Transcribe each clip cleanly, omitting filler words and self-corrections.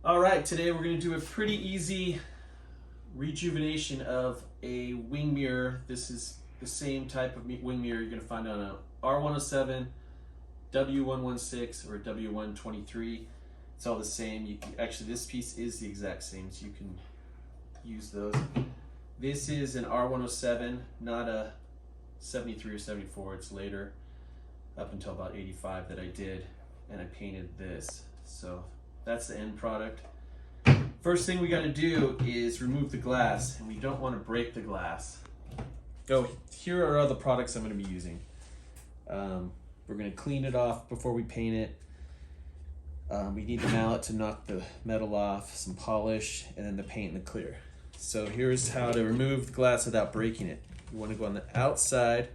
All right, today we're going to do a pretty easy rejuvenation of a wing mirror. This is the same type of wing mirror you're going to find on a R107, W116, or a W123. It's all the same. Actually, this piece is the exact same, so you can use those. This is an R107, not a 73 or 74. It's later, up until about 85 that I did, and I painted this. So that's the end product. First thing we got to do is remove the glass, and we don't want to break the glass. Oh, here are all the products I'm going to be using. We're going to clean it off before we paint it. We need the mallet to knock the metal off, some polish, and then the paint and the clear. So here's how to remove the glass without breaking it. You want to go on the outside.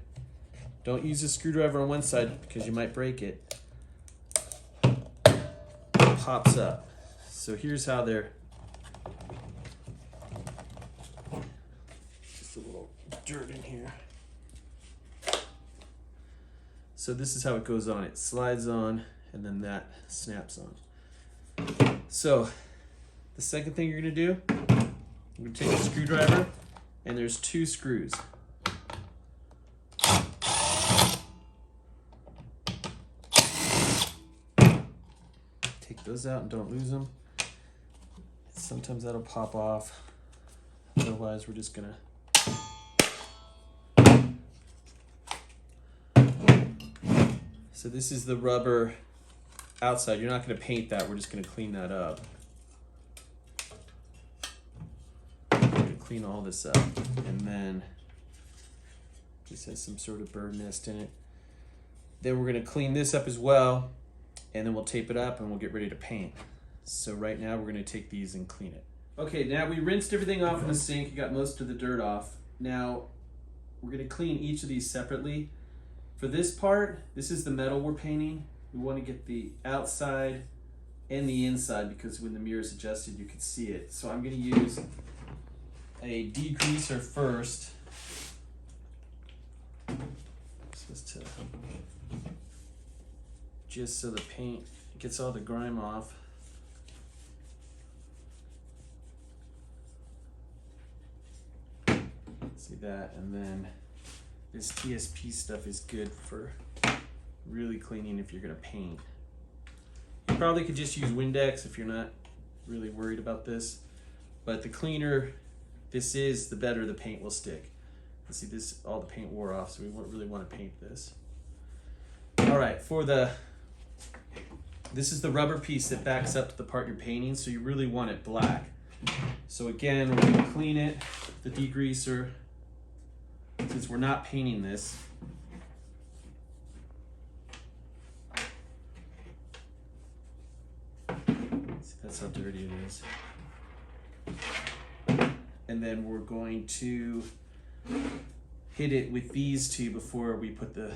Don't use a screwdriver on one side because you might break it. It pops up. So here's how they're, just a little dirt in here. So this is how it goes on. It slides on, and then that snaps on. So the second thing you're gonna do, you're gonna take a screwdriver, and there's 2 screws. Take those out and don't lose them. Sometimes that'll pop off. Otherwise, we're just gonna so this is the rubber outside. You're not gonna paint that, we're just gonna clean that up. We're gonna clean all this up, and then this has some sort of bird nest in it. Then we're gonna clean this up as well, and then we'll tape it up and we'll get ready to paint. So right now we're gonna take these and clean it. Okay, now we rinsed everything off in the sink. You got most of the dirt off. Now we're gonna clean each of these separately. For this part, this is the metal we're painting. We wanna get the outside and the inside because when the mirror is adjusted, you can see it. So I'm gonna use a degreaser first. Just so the paint gets all the grime off. See that, and then this TSP stuff is good for really cleaning if you're gonna paint. You probably could just use Windex if you're not really worried about this, but the cleaner this is, the better the paint will stick. Let's see, this, all the paint wore off, so we won't really want to paint this. All right, this is the rubber piece that backs up to the part you're painting, so you really want it black. So again, we're gonna clean it, the degreaser, since we're not painting this. See, that's how dirty it is. And then we're going to hit it with these 2 before we put the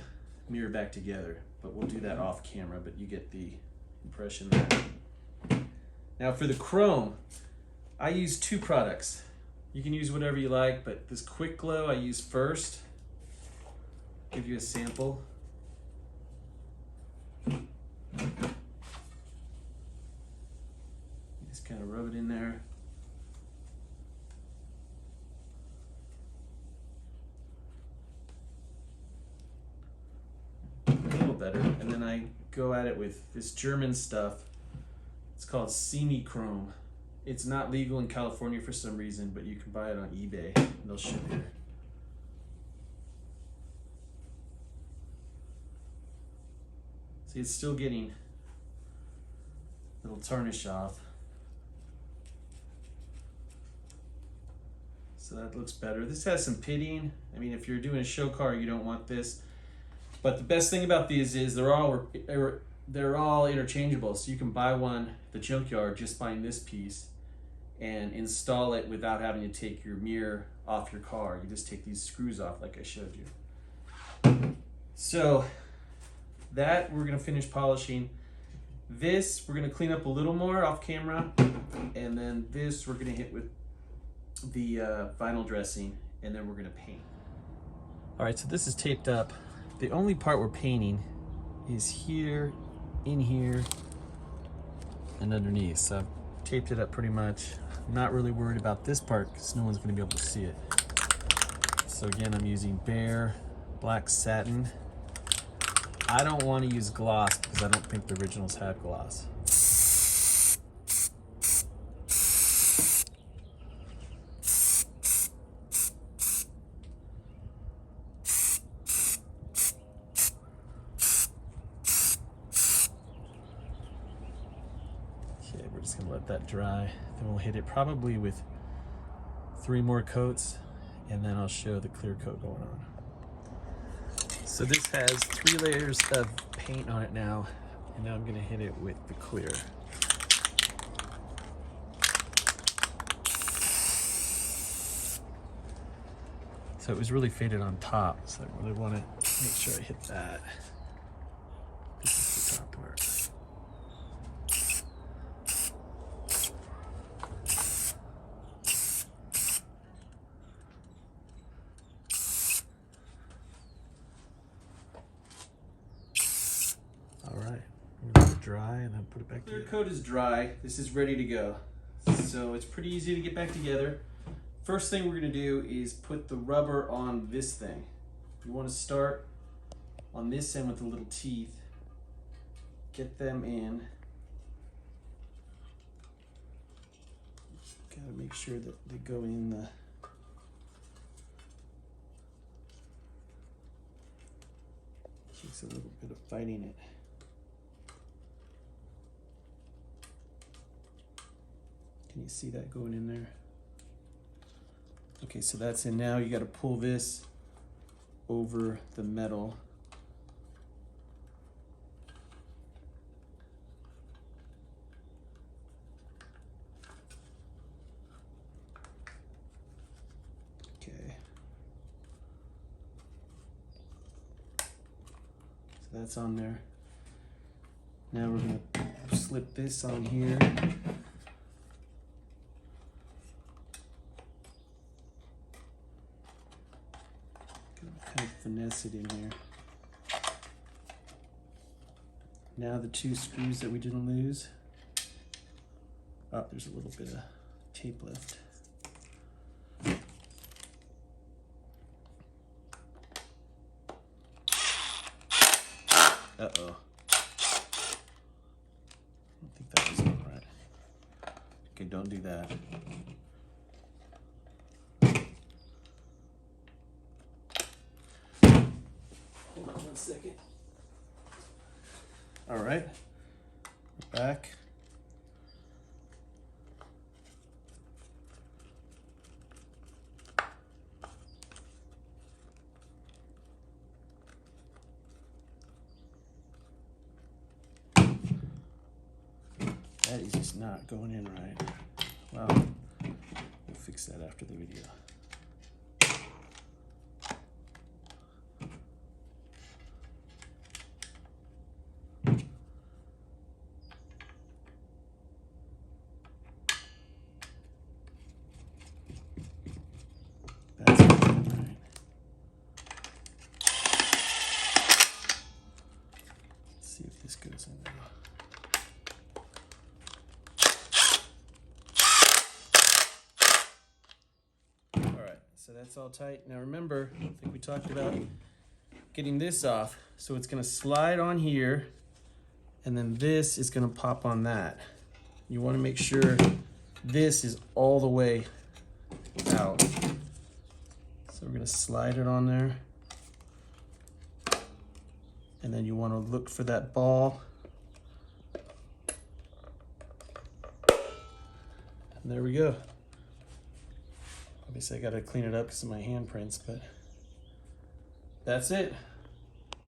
mirror back together. But we'll do that off camera, but you get the impression there. Now for the chrome, I use 2 products. You can use whatever you like, but this Quick Glow I use first. Give you a sample. Just kind of rub it in there. A little better. And then I go at it with this German stuff. It's called Semi-Chrome. It's not legal in California for some reason, but you can buy it on eBay and they'll ship here. See, it's still getting a little tarnish off. So that looks better. This has some pitting. I mean, if you're doing a show car, you don't want this. But the best thing about these is they're all interchangeable. So you can buy one at the junkyard, just buying this piece, and install it without having to take your mirror off your car. You just take these screws off like I showed you. So that we're gonna finish polishing. This we're gonna clean up a little more off camera, and then this we're gonna hit with the vinyl dressing, and then we're gonna paint. All right, so this is taped up. The only part we're painting is here, in here, and underneath. So I've taped it up pretty much. I'm not really worried about this part because no one's going to be able to see it. So again, I'm using bare black satin. I don't want to use gloss because I don't think the originals had gloss. Okay, we're just gonna let that dry. Then we'll hit it probably with 3 more coats, and then I'll show the clear coat going on. So this has 3 layers of paint on it now, and now I'm gonna hit it with the clear. So it was really faded on top, so I really wanna make sure I hit that. This is the top part. Dry and then put it back together. Clear coat is dry. This is ready to go. So it's pretty easy to get back together. First thing we're going to do is put the rubber on this thing. You want to start on this end with the little teeth. Get them in. Got to make sure that they go in the takes a little bit of fighting it. Can you see that going in there? Okay, so that's in now. You got to pull this over the metal. Okay. So that's on there. Now we're going to slip this on here. Kind of finesse it in here. Now the 2 screws that we didn't lose. Oh, there's a little bit of tape left. Uh-oh. I don't think that was all right. Okay, don't do that. Hold on 1 second. All right, we're back. That is just not going in right. Well, we'll fix that after the video. That's not going right. Let's see if this goes in there. So that's all tight. Now remember, I think we talked about getting this off. So it's gonna slide on here, and then this is gonna pop on that. You wanna make sure this is all the way out. So we're gonna slide it on there. And then you wanna look for that ball. And there we go. Obviously I gotta clean it up because of my handprints, but that's it.